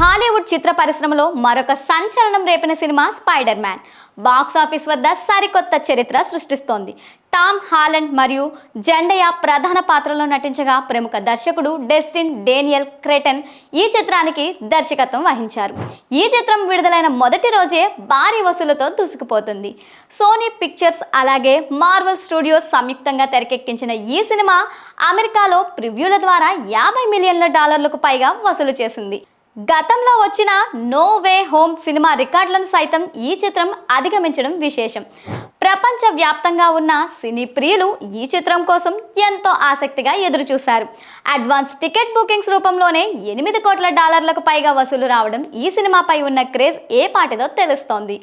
Hollywood చిత్ర పరిశ్రమలో మరొక సంచలనం రేపిన సినిమా స్పైడర్ మ్యాన్ బాక్స్ ఆఫీస్ వద్ద సరికొత్త చరిత్ర సృష్టిస్తోంది. టామ్ హాలండ్ మరియు జెండయా ప్రధాన పాత్రలో నటించగా ప్రముఖ దర్శకుడు డెస్టిన్ డేనియల్ క్రెటన్ ఈ చిత్రానికి దర్శకత్వం వహించారు. ఈ చిత్రం విడుదలైన మొదటి రోజే భారీ వసూలుతో దూసుకుపోతుంది. సోనీ పిక్చర్స్ అలాగే మార్వెల్ స్టూడియోస్ సంయుక్తంగా తెరకెక్కించిన ఈ సినిమా అమెరికాలో ప్రివ్యూల ద్వారా $50 మిలియన్ల పైగా వసూలు చేసింది. గతంలో వచ్చిన నో వే హోమ్ సినిమా రికార్డులను సైతం ఈ చిత్రం అధిగమించడం విశేషం. ప్రపంచ వ్యాప్తంగా ఉన్న సినీ ప్రియులు ఈ చిత్రం కోసం ఎంతో ఆసక్తిగా ఎదురుచూశారు. అడ్వాన్స్ టికెట్ బుకింగ్స్ రూపంలోనే $8 కోట్ల పైగా వసూలు రావడం ఈ సినిమాపై ఉన్న క్రేజ్ ఏ పాటిదో తెలుస్తోంది.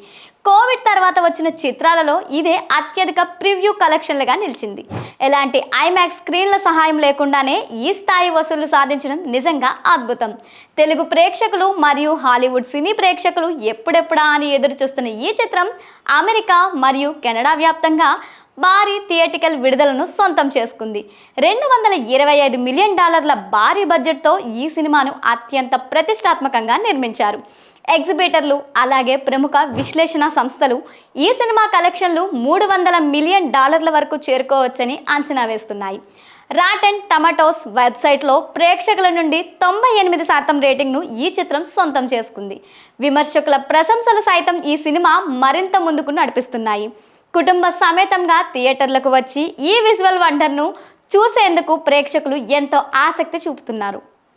కోవిడ్ తర్వాత వచ్చిన చిత్రాలలో ఇదే అత్యధిక ప్రివ్యూ కలెక్షన్లుగా నిలిచింది. ఎలాంటి ఐమాక్స్ స్క్రీన్ల సహాయం లేకుండానే ఈ స్థాయి వసూళ్లు సాధించడం నిజంగా అద్భుతం. తెలుగు ప్రేక్షకులు మరియు హాలీవుడ్ సినీ ప్రేక్షకులు ఎప్పుడెప్పుడా అని ఎదురు చూస్తున్న ఈ చిత్రం అమెరికా మరియు కెనడా వ్యాప్తంగా భారీ థియేటికల్ విడుదలను సొంతం చేసుకుంది. $225 మిలియన్ భారీ బడ్జెట్తో ఈ సినిమాను అత్యంత ప్రతిష్టాత్మకంగా నిర్మించారు. ఎగ్జిబిటర్లు అలాగే ప్రముఖ విశ్లేషణ సంస్థలు ఈ సినిమా కలెక్షన్లు $300 మిలియన్ వరకు చేరుకోవచ్చని అంచనా వేస్తున్నాయి. రాటెన్ టమాటోస్ వెబ్సైట్లో ప్రేక్షకుల నుండి 98% రేటింగ్ను ఈ చిత్రం సొంతం చేసుకుంది. విమర్శకుల ప్రశంసలు సైతం ఈ సినిమా మరింత ముందుకు నడిపిస్తున్నాయి. కుటుంబ సమేతంగా థియేటర్లకు వచ్చి ఈ విజువల్ వండర్ను చూసేందుకు ప్రేక్షకులు ఎంతో ఆసక్తి చూపుతున్నారు.